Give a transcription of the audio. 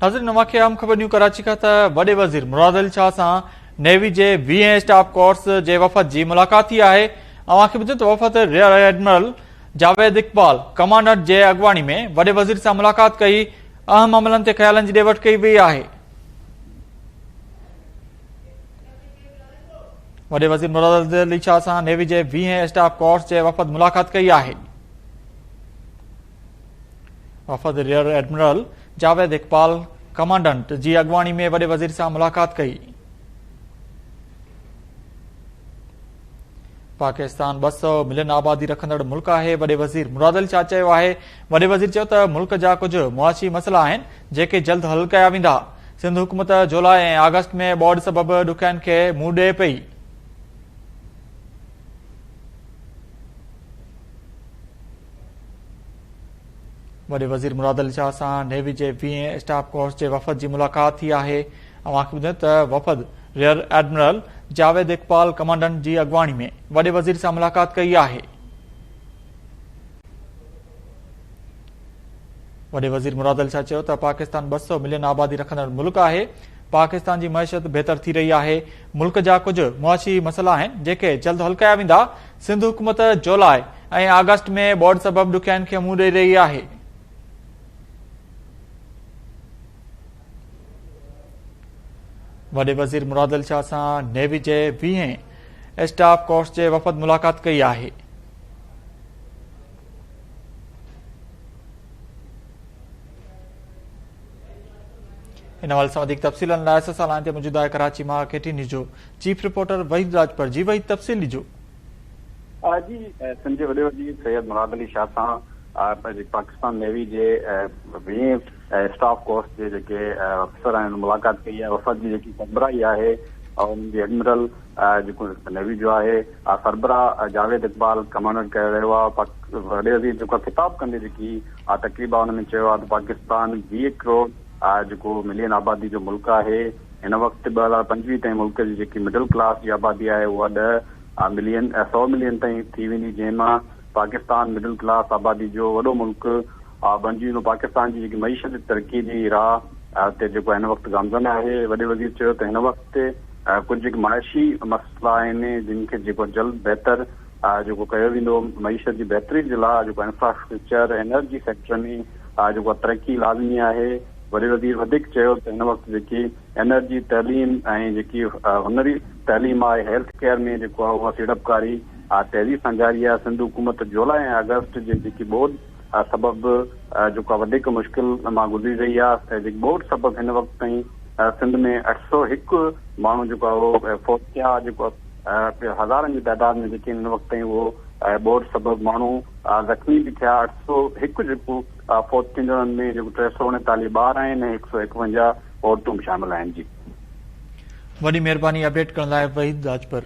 नाज़रीन नवाखे आम ख़बर न्यू कराची का वडे वज़ीर मुराद अली शाह सां नेवी जे 20 स्टाफ कोर्स जे वफ़द जी मुलाकात थी है। अवांखे ॿुधायो त वफ़द rear admiral Javed Iqbal commandant जे अॻवानी में वडे वज़ीर सां मुलाकात कई। अहम अमलनि ते ख़्यालनि जी ॾेवट कई वई आहे। वडे वज़ीर मुराद अली शाह सां नेवी जे 20 स्टाफ कोर्स जे वफ़द मुलाकात कई आहे। वफ़द rear admiral Javed Iqbal commandant जी अॻवानी में वडे वज़ीर सां मुलाकात कई। पाकिस्तान 200 मिलियन आबादी रखंदड़ मुल्क है। वडे वज़ीर मुराद अली शाह चयो आहे। वडे वज़ीर चयो त मुल्क जा कुछ मुआशी मसला आहिनि जेके जल्द हल कया वेंदा। सिंध हुकूमत जुलाई ऐं अगस्त में ॿोॾ सबबि ॾुखियाईनि खे मुंहुं ॾिए पई। वडे वज़ीर मुराद अली शाह सां नेवी जे 20 स्टाफ कोर्स जे वफ़द जी मुलाकात थी आहे। अवांखे ॿुधायो त वफ़द rear admiral Javed Iqbal commandant जी अॻवानी में वडे वज़ीर सां मुलाकात कई आहे। वडे वज़ीर मुराद अली शाह चयो त पाकिस्तान 200 मिलियन आबादी रखंदड़ मुल्क आहे। पाकिस्तान जी मईशत बहितर थी रही आहे। मुल्क जा कुछ मुआशी मसला आहिनि जेके जल्द हल कया वेंदा। सिंध हुकूमत जुलाई ऐं अगस्त में ॿोॾ सबबि ॾुखियाईनि खे मुंहुं ॾेई रही आहे। वडे वज़ीर मुराद अली शाह सां नेवी जे 20 स्टाफ कोर्स जे वफ़द मुलाकात कई आहे। इन हवाले सां वधीक तफ़सीलनि लाइ असां सां लाइन ते मौजूद आहे कराची मां केटी न्यूज़ जो चीफ रिपोर्टर वहीद राजपर। जी वहीद, तफ़सील ॾिजो। जी सिंध जे वॾे वज़ीर सैयद मुराद अली शाह सां पाकिस्तान नेवी जे 20 स्टाफ कोर्स जे जेके अफ़सर आहिनि मुलाक़ात कई आहे। वफ़द जी जेकी सरबराही आहे ऐं उनजी एडमिरल जेको नेवी जो आहे सरबराह जावेद इकबाल कमांडेंट कयो वियो आहे। वॾे वज़ीर जेको ख़िताब कंदे जेकी तक़रीब आहे हुन में चयो आहे त पाकिस्तान 20 करोड़ जेको मिलियन आबादी जो मुल्क आहे। हिन वक़्तु 2025 ताईं मुल्क जी जेकी मिडिल क्लास जी आबादी आहे उहा 100 मिलियन ताईं थी वेंदी, जंहिंमां पाकिस्तान मिडिल क्लास आबादी जो वॾो मुल्क बणिजी वेंदो। पाकिस्तान जी जेकी मईशत तरक़ी जी राह ते जेको हिन वक़्तु गामज़न आहे। वॾे वज़ीर चयो त हिन वक़्तु कुझु जेके माइशी मसइला आहिनि जिन खे जेको जल्द बहितर जेको कयो वेंदो। मईशत जी बहितरी जे लाइ जेको इंफ्रास्ट्रक्चर एनर्जी सेक्टर में जेको तरक़ी लाज़मी आहे। वॾे वज़ीर वधीक चयो त हिन वक़्तु जेकी एनर्जी तइलीम ऐं जेकी हुनरी तइलीम आहे, हेल्थ केयर में जेको आहे उहा सीड़पकारी तेज़ी सां जारी आहे। सिंध हुकूमत जुलाई ऐं अगस्त जे जेकी ॿोॾ सबबि जेको आहे वधीक मुश्किल मां गुज़री रही आहे। जेकी ॿोॾ सबबि हिन वक़्तु ताईं सिंध में 801 माण्हू जेको आहे उहो फौत थिया। जेको हज़ारनि जी तइदाद में जेके हिन वक़्तु ताईं उहो ॿोॾ सबबि माण्हू ज़ख़्मी बि थिया। 801 जेको फौत थींदड़नि में जेको 339 ॿार आहिनि ऐं 151 औरतूं बि शामिल आहिनि। जी वॾी महिरबानी अपडेट करण लाइ वहीद राजपर।